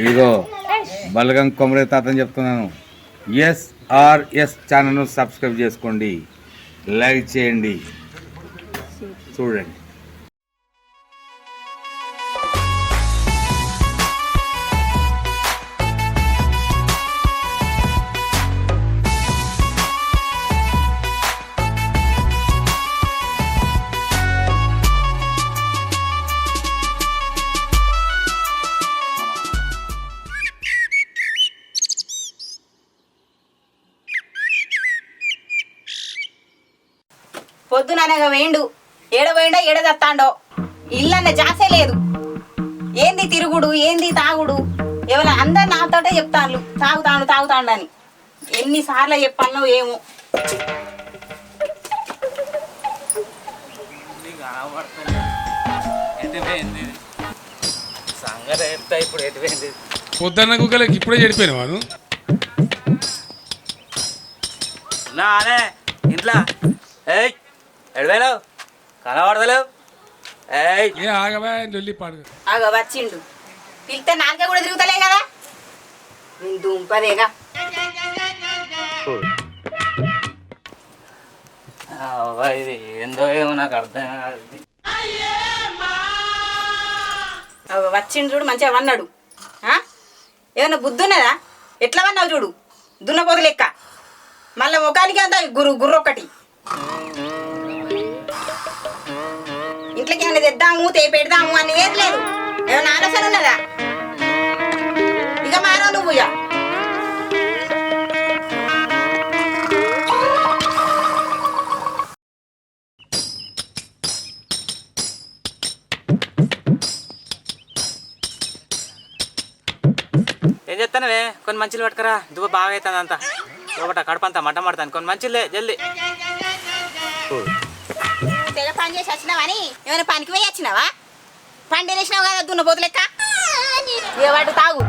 ఇదిగో బలగం కొమరే తాతని చెప్తున్నాను. ఎస్ఆర్ఎస్ ఛానల్ను సబ్స్క్రైబ్ చేసుకోండి, లైక్ చేయండి, చూడండి. పొద్దుననగా వేయండు, ఏడవేయండో ఏడ తత్తాండో, ఇల్లన్న జాసే లేదు. ఏంది తిరుగుడు, ఏంది తాగుడు, ఎవరు అందరు నాతోటే చెప్తాను తాగుతాండు అని. ఎన్నిసార్లు చెప్పాను ఏమో. పొద్దున్న కుక్కలకి ఇప్పుడే చెడిపోయిన వాడు ఇంట్లో ఎడవేలేవు కనబడతలేవు. ఏ ఆగవా లొల్లి పాడు ఆగ వచ్చిండు, పిలితే నాలుక కూడా తిరుగుతలే కదా. నేను దుంపదేగా. ఇది ఏందో ఏమో నాకు అర్థం కాదు. వచ్చిండు చూడు, మంచిగా వన్నాడు. ఏమన్నా బుద్ధి ఉన్నదా? ఎట్లా వన్నావు చూడు, దున్నపోతు లెక్క. మళ్ళీ ముఖానికి అంతా గుర్రు ఒక్కటి. ఇంట్లోకి ఏమైనా తెద్దాము పెడదాము అని ఏం లేదు. ఏమైనా ఆలోచన ఉన్నదా? ఇక మానవ నువ్వు. ఏం చెప్తానవే? కొన్ని మంచిలు పట్టుకరా, దువ్వ బాగా అవుతుంది అంతా లోపల కడపంతా మంట పడతాను. కొన్ని మంచిలే జల్దీ. తెగ పని చేసి వచ్చినావని ఏమైనా పనికి పోయి వచ్చినావా? పండి వేసినావు కదా దున్నపోతు లెక్క. ఏ వాటి తాగు.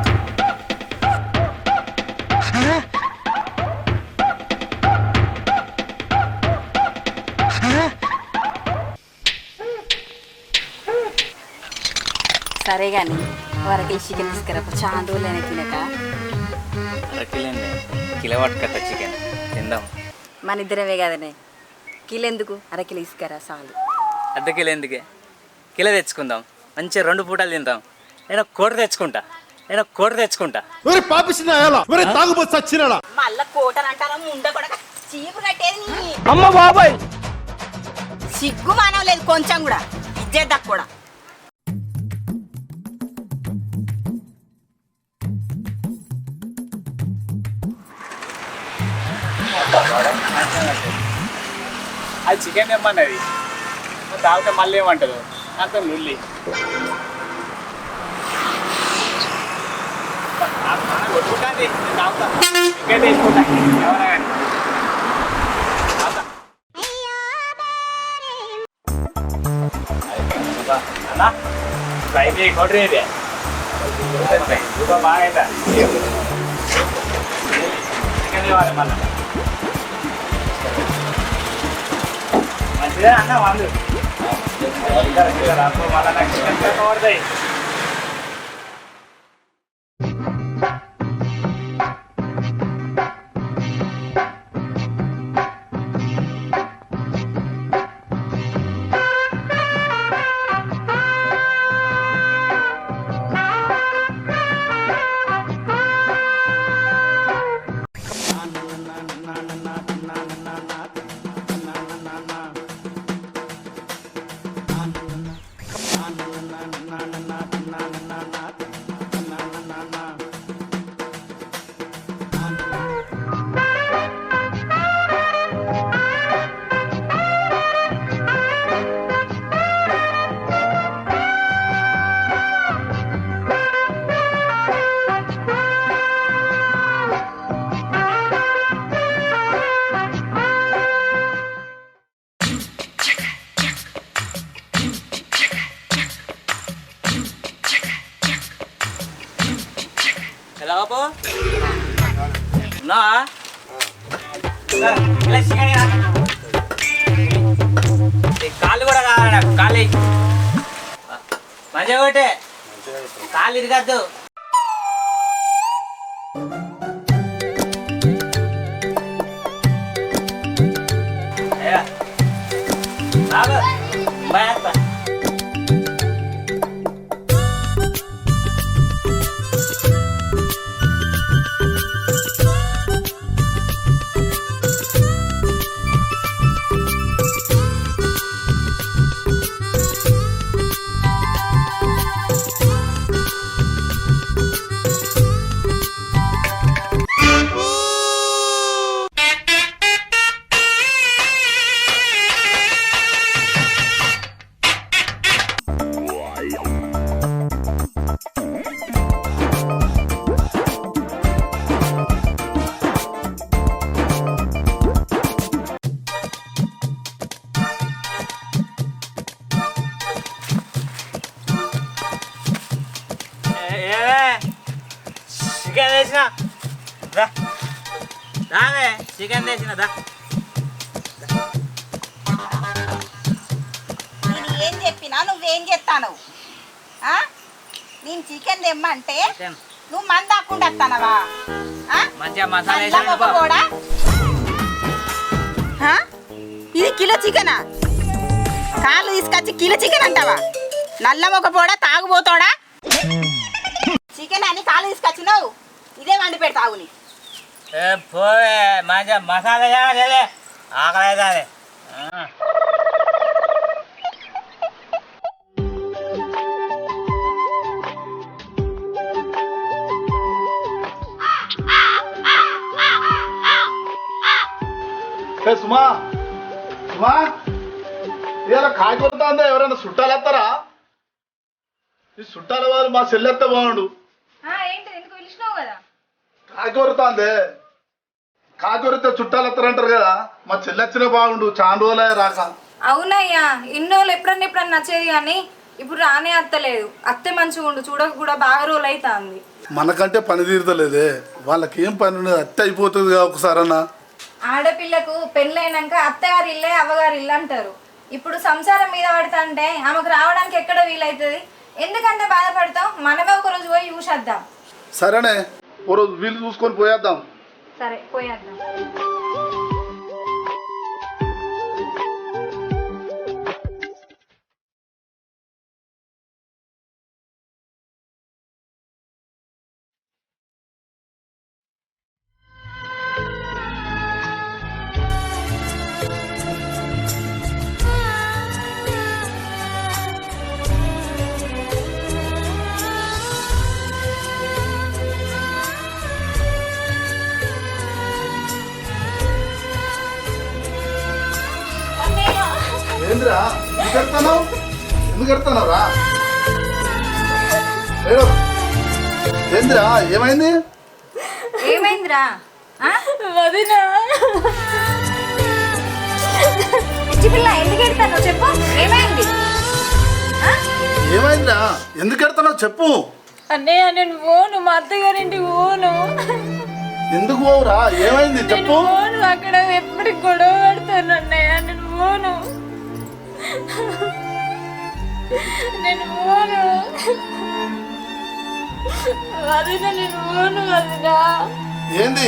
సరే కానీ వరకు చికెన్ తీసుకురా, చాలా రోజులైనా తినక. కిలో పట్టుకత్తా చికెన్ తిందాం. మన ఇద్దరమే కదనే, కిలో ఎందుకు, అరకిలో ఇసుకరా చాలు. అర్ధ కిలో ఎందుకే, కిలో తెచ్చుకుందాం. మంచిగా 2 పూటలు తిందాం. నేను కోట తెచ్చుకుంటా. మళ్ళా కోటలు అంటారా? ముండ కూడా చీపు కట్టేది. అమ్మ బాబాయ్, సిగ్గు మానవ లేదు కొంచెం కూడా, ఇచ్చేద్దా కూడా. అది చికెన్ ఏమన్నది తాగితే మళ్ళీ ఏమంటదు అంత నుల్లి. కొట్టుకుంటుంది తాగుతా, చికెన్ తీసుకుంటా ఎవరైనా కానీ. అన్నా ఫ్రై చేయి, కొట్టరే బాగా అవుతా. చికెన్ ఇవ్వాలి మళ్ళీ మంచిదే అన్న. వాళ్ళు మళ్ళీ నాకు చికెన్ పడతాయి. కాళ్ళు కూడా కావాలి నాకు. కాళ్ళు మంచిగా కొట్టే, కాళ్ళు ఇరగద్దు. చికెన్ తెచ్చిన రావే చికెన్ తెచ్చిన దా నేను ఏం చెప్పినా నువ్వేం చేస్తావు? నేను చికెన్ తెమ్మంటే నువ్వు మంద దాక్కుండా వస్తానవా? మంచిగా మసాలా కూడా ఇది కిలో చికెనా? కాళ్ళు తీసుకొచ్చి కిలో చికెన్ అంటావా? నల్ల మొక్క పోడా తాగుపోతాడా? చికెన్ అని కాళ్ళు తీసుకొచ్చినావు, ఇదే వండి పెడతావు. నీ పోవే మంచిగా మసాలా లేదే ఆకలి అవుతుంది. సుమా సుమా ఇలా కాయ కొడుతుందా? ఎవరైనా చుట్టాలు వస్తారా? ఈ చుట్టాల వాళ్ళు మా చెల్లెత్త బాగుండు. కాకి కొరుతాందే, కాకి కొరితే చుట్టాలు వస్తారంటారు కదా, మా చెల్లెచ్చిన బాగుండు. చాలా రోజులే రాక. అవునయ్యా, ఇన్నోళ్ళు ఎప్పుడన్నా నచ్చేది కానీ ఇప్పుడు రానే అత్తలేదు. అత్తే మంచిగా ఉండు, చూడక కూడా బాగా రోజులు అవుతుంది. మనకంటే పని తీరుతలేదే, వాళ్ళకి ఏం పని ఉన్నది? అత్తే అయిపోతుంది ఒకసారన్నా. ఆడపిల్లకు పెళ్ళైనాక అత్తగారి ఇల్లే అవ్వగారి ఇల్లు అంటారు. ఇప్పుడు సంసారం మీద పడతాంటే ఆమెకు రావడానికి ఎక్కడ వీలవుతుంది? ఎందుకంటే బాధపడతాం, మనమే ఒక రోజు పోయి చూసేద్దాం. సరేనే, ఓ రోజు వీలు చూసుకొని పోయేద్దాం. సరే పోయేద్దాం. ఏంద్రా ఎందుకు ఎడతావు? ఎందుకు ఎడతానరా? ఏంద్రా ఏమైంది? ఏమైందిరా? వదినా పిచ్చి పిల్ల, ఎందుకు ఎడతాను చెప్పు, ఏమైంది? ఏమైందిరా? ఎందుకు ఎడతానో చెప్పు. అన్నయ్య నేను పోను, మా అత్తగారింటికి పోను. ఎందుకు పోవురా? ఏమైంది చెప్పు. పోను, అక్కడ ఎప్పటికి గొడవ పెడతాను అన్నయ్య, నేను పోను. నేను పోను వదిన, నేను పోను వదినా. ఏంది?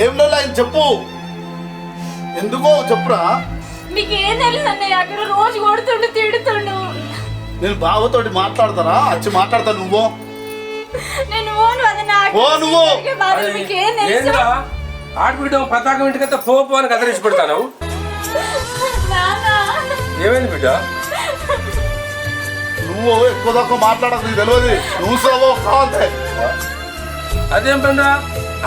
ఏం లేదు ఆయన చెప్పు. ఎందుకో చెప్పురా. మీకేం తెలుసు అన్నయ్య, అక్కడ రోజు కొడుతుండు తిడుతుండు. నేను బావతోటి మాట్లాడతారా? వచ్చి మాట్లాడతా. నువ్వు నేను పోను వదినా. నువ్వు మీకేం తెలుసు? ఆడబిడ్డ పతాకం ఇంటికంతా పో అని కదిలించి పెడతాను. ఏమైంది బిడ్డ? నువ్వు ఎక్కువ తక్కువ మాట్లాడకు, నీకు తెలియదు. నువ్వు సోవో కావాలి. అదేం పండు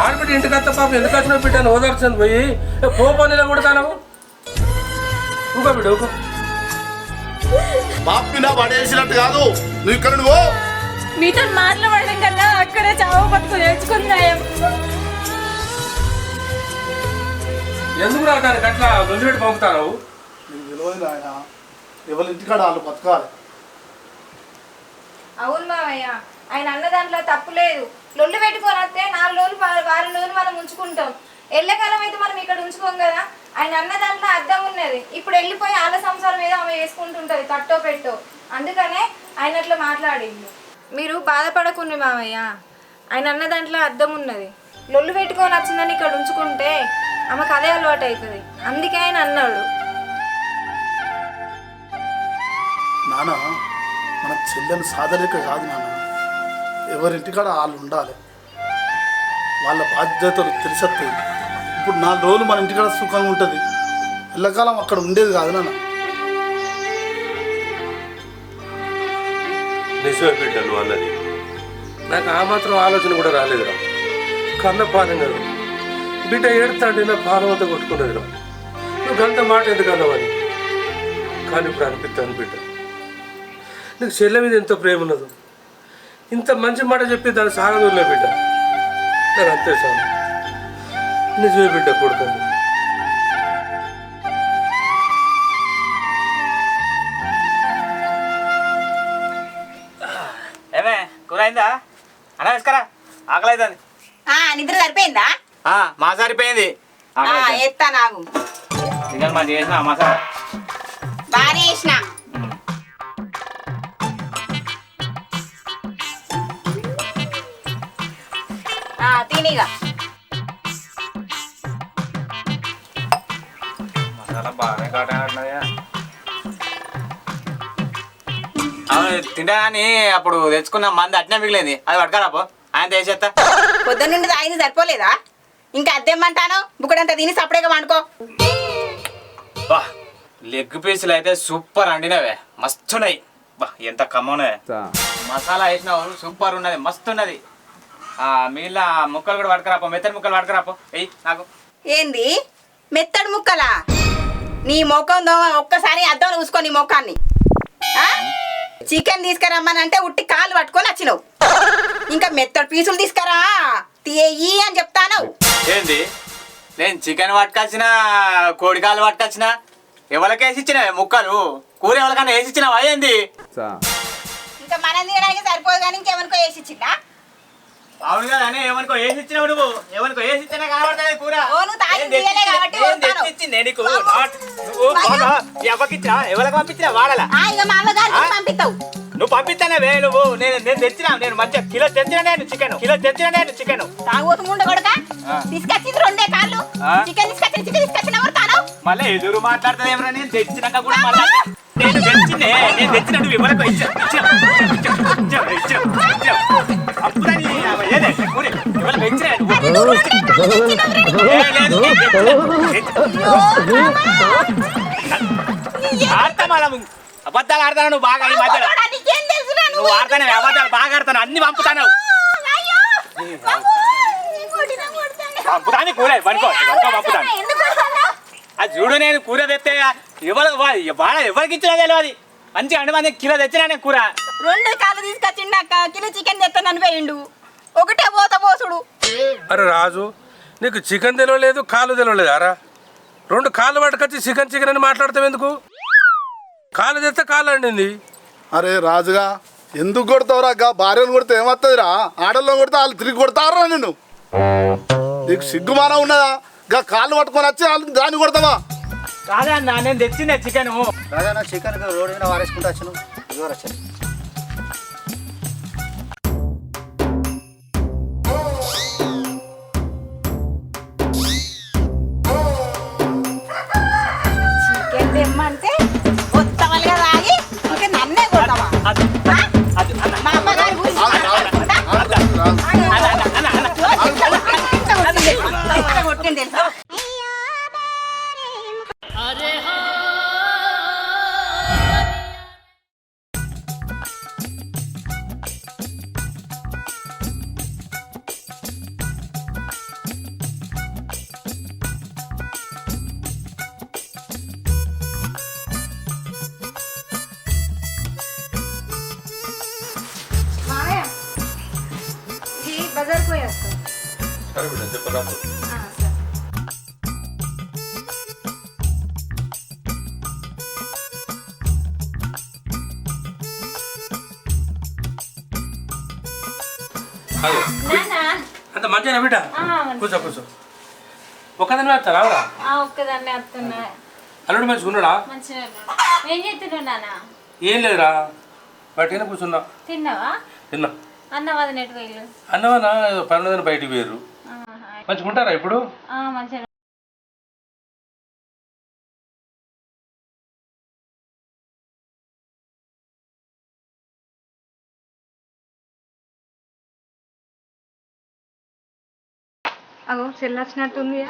ఆడబిడ్డ ఇంటికంతా పాప ఎందుకు వచ్చిన బిడ్డను ఓదార్చండి పోయి పోనీ కొడతాను. ఇంకో బిడ్డ ఇంకో బాపినా పడేసినట్టు కాదు. నువ్వు ఇక్కడ నువ్వు మీతో మాట్లాడడం కన్నా అక్కడే చావు పట్టుకుని నేర్చుకున్నాయం. ఎందుకు రావడానికి అట్లా వదిలిపెట్టి పంపుతాను? నీకు తెలియదు ఆయన, ఎవరి ఇంటికాడ వాళ్ళు బతకాలి. అవును మావయ్య, ఆయన అన్న దాంట్లో తప్పు లేదు. లొల్లు పెట్టుకొని వస్తే 4 రోజులు 6 రోజులు మనం ఉంచుకుంటాం. ఎల్లకాలం అయితే మనం ఇక్కడ ఉంచుకోం కదా. ఆయన అన్న దాంట్లో అర్థం ఉన్నది. ఇప్పుడు వెళ్ళిపోయి వాళ్ళ సంసారం మీద ఆమె వేసుకుంటుంటది, తట్టో పెట్టో. అందుకనే ఆయన అట్లా మాట్లాడిండు. మీరు బాధపడకుండి మావయ్య, ఆయన అన్న దాంట్లో అర్థం ఉన్నది. లొల్లు పెట్టుకొని వచ్చిందని ఇక్కడ ఉంచుకుంటే ఆమెకు అదే అలవాటు అవుతుంది. అందుకే ఆయన అన్నాడు. నాన్న మన చెల్లెని సాధలేక కాదు నాన్న, ఎవరింటికాడ వాళ్ళు ఉండాలి, వాళ్ళ బాధ్యతలు తెలిసొస్తాయి. ఇప్పుడు 4 రోజులు మన ఇంటికాడ సుఖంగా ఉంటుంది, ఎల్లకాలం అక్కడ ఉండేది కాదు నాన్న. నిజమే బిడ్డ నువ్వు అన్నది. నాకు ఆ మాత్రం ఆలోచన కూడా రాలేదురా. కన్న పానం కదా బిడ్డ ఏడుతాంటే నా పానం అంతా కొట్టుకున్నదిరా. నువ్వు గంత మాట ఎందుకు అన్నావని. కానీ ఇప్పుడు అనిపిస్తాను బిడ్డ, నీకు చెల్లె మీద ఎంత ప్రేమ ఉన్నదో. ఇంత మంచి మాట చెప్పి దాన్ని సాగదులే బిడ్డ. నాకు అంతే చాలు. నిజమే బిడ్డ కొడుతుంది. ఏమే కూర అయిందా? అన్న వేసుకరా, ఆకలి అవుతుంది. నిద్ర సరిపోయిందా? మా సరిపోయింది. ఎత్తా నాకు చికెన్ మంచి చేసిన మసాలా బాగానే వేసిన. తినిగా మసాలా బాగానే కాటా. తింటా అని అప్పుడు తెచ్చుకున్న మంది అట్నే మిగిలింది, అది పట్టుకరాపో. ఆయన తెచ్చేస్తా. పొద్దున్న నుండి తాగింది సరిపోలేదా? ఇంకా అద్దెమ్మంటాను బుక్కడంతా తిని సపరేట్గా వండుకో. బా లెగ్ పీసులు అయితే సూపర్ అండినవే, మస్తున్నాయి. బా ఎంత కమ్మనే మసాలా వేసినావు, సూపర్ ఉన్నది, మస్తు ఉన్నది. మిగిలిన ముక్కలు కూడా పట్టుకురాపో, మెత్తడి ముక్కలు పట్టుకురాపో. ఎయ్యి నాకు. ఏంది మెత్తడు ముక్కలా? నీ ముఖం ఒక్కసారి అద్దం చూసుకో నీ ముఖాన్ని. చికెన్ తీసుకురమ్మనంటే ఉట్టి కాళ్ళు పట్టుకొని వచ్చినావు. ఇంకా మెత్తడు పీసులు తీసుకురా తీయి అని చెప్తాను. ఏంది నేను చికెన్ పట్టుకొచ్చిన, కోడికాలు పట్టుకొచ్చిన, ఎవరికేసి ఇచ్చిన ముక్కలు? కూర ఎవరికైనా వేసి ఇచ్చినావా ఏంది? ఇంకా మనం తినడానికి సరిపోదు కానీ ఇంకెవరికో వేసి ఇచ్చిందా? అవును కదా, ఎవరికో వేసి ఇచ్చినావు నువ్వు. ఎవరికో వేసి ఇచ్చినా కనబడుతుంది కూర. నువ్వు తాగి తీయలే కాబట్టి ఎవరికి పంపించినా వాడాలా? ఇక మా అమ్మగారికి పంపిస్తావు. నువ్వు పంపిస్తానే నువ్వు. నేను తెచ్చినా, నేను మంచిగా కిలో తెచ్చినా నేను చికెన్ తాగోతు ముండ కొడక తీసుకొచ్చింది 2 కాళ్ళు చికెన్ తీసుకొచ్చిన తాను మళ్ళీ ఎదురు మాట్లాడుతుంది ఎవరో. నేను తెచ్చినాక కూడా మళ్ళీ నేను తెచ్చిన నువ్వు ఎవరికో అబద్ధాలు ఆడతాను నువ్వు బాగా. ఈ మధ్యలో నువ్వు ఆడతానే అబద్ధాలు బాగా ఆడతాను, అన్ని పంపుతాను. పంపుతాను కూర పంపుతాను. అది చూడు, నేను కూర తెస్తే ఎవరికి ఇచ్చినా తెలియదు. మంచిగా అండి మంది కిలో తెచ్చినా నేను కూర. 2 కాళ్ళు తీసుకొచ్చిండాక కిలో చికెన్ తెస్తానని పోయిండు. ఒకటే పోసుడు. అరే రాజు, నీకు చికెన్ తెలియలేదు, కాళ్ళు తెలియలేదు అరా? 2 కాళ్ళు పట్టుకొచ్చి చికెన్ అని మాట్లాడతావు ఎందుకు? కాళ్ళు తెస్తే కాళ్ళు అండింది. అరే రాజుగా ఎందుకు కొడతావురా? భార్యను కొడితే ఏమవుతుందిరా? ఆడల్లో కొడితే వాళ్ళు తిరిగి కొడతారా నిన్ను? నీకు సిగ్గుమానం ఉన్నదా? కాళ్ళు పట్టుకొని వచ్చి వాళ్ళు దాన్ని కొడతావా? కాదే అన్న, నేను తెచ్చిందే చికెన్. రాజా చికెన్ రోడ్డు మీద వారేసుకుంటూ వచ్చాను. ఇదిగో వచ్చాను. చికెన్ తెమ్మంటే కొత్తవలుగా తాగి ఇంకా నన్నే కొడతావా? మా అమ్మగారి గురించి కొట్టింది తెలుసా? బజార్ పోయి వస్తాం. సరే బిడ్డ చెప్పరా. అంత మంచిగా బిడ్డ, కూర్చో ఒక్కదాన్ని వేస్తారా? ఒక్కదాన్ని వస్తున్నా. అల్లుడు మంచిగా ఉన్నాడా? మంచిగా ఏం చేస్తున్నానా? ఏం లేదురా, బయటనే కూర్చున్నా. తిన్నావా? తిన్నా. అన్నవాది నెట్ వేళ్ళు అన్నవన్నా పనులని బయటికి పోయారు. మంచిగా ఉంటారా ఇప్పుడు? మంచిగా అగో చెల్లి వచ్చినట్టుంది.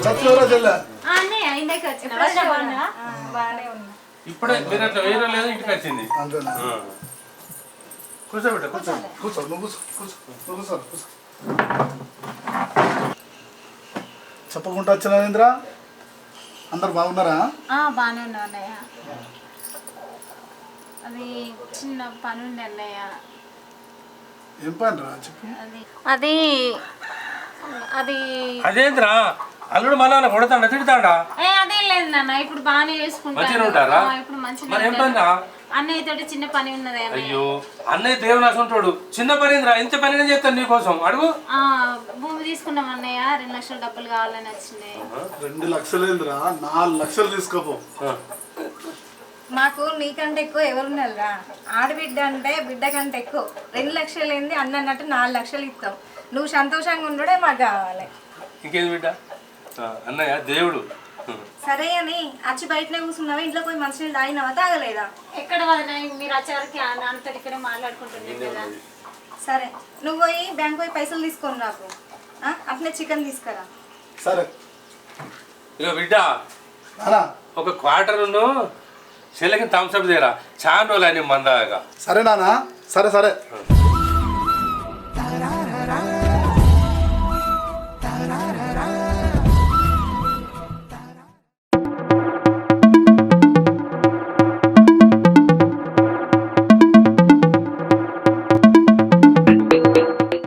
లక్ష్మీవరా చెల్లె ఇందాక వచ్చిన బాగానే ఉన్నా. ఇప్పుడే మీరు అట్లా వేరే లేదు ఇంటికి వచ్చింది. అంతేనా? కూర్చోబెట్ట కూర్చో. కూర్చో నువ్వు కూర్చో కూర్చో కూర్చో. చెప్పకుండా వచ్చిన ఇంద్ర అందరు బాగున్నారా? బాగానే ఉన్నా అన్నయ్య. అది చిన్న పని ఉంది అన్నయ్య. ఏం పని రా చెప్పు. అది అది అదేంద్రా అల్లుడు మళ్ళా కొడతాడా తిడతాడా? అదేం లేదు నాన్న, ఇప్పుడు బాగానే మంచిగా ఉంటారా? ఇప్పుడు మరి ఏం పని రా? అన్నయ్య తోటి చిన్న పని ఉన్నది. అయ్యో అన్నయ్య దేవునాశం ఉంటాడు. చిన్న పని రా, ఇంత పని చేస్తాను నీకోసం. అడుగు. భూమి తీసుకున్నాం అన్నయ్య, 2 లక్షల డబ్బులు కావాలని వచ్చినాయి. 2 లక్షలు ఏందిరా, 4 లక్షలు తీసుకోపో. మాకు నీకంటే ఎక్కువ ఎవరున్నారా? ఆడబిడ్డ అంటే బిడ్డ కంటే ఎక్కువ. 2 లక్షలు ఏంది అన్న అన్నట్టు 4 లక్షలు ఇస్తాం. నువ్వు సంతోషంగా ఉండడే మాకు కావాలి. ఇంకేం బిడ్డ, అన్నయ్య దేవుడు. సరే అని వచ్చి బయటనే కూర్చున్నావా? ఇంట్లో పోయి మంచినీళ్ళు తాగినావా? తాగలేదా? ఎక్కడ మీరు వచ్చేవరకు నాన్నతో ఇక్కడే మాట్లాడుకుంటున్నాం కదా. సరే నువ్వు పోయి బ్యాంక్ పోయి పైసలు తీసుకొని రాకు. అట్లనే చికెన్ తీసుకురా. సరే ఇక బిడ్డ ఒక క్వార్టర్ను చెల్లకి థమ్స్అప్ తీరా. చాలా రోజులు అని మందాగా. సరే నాన్న, సరే సరే.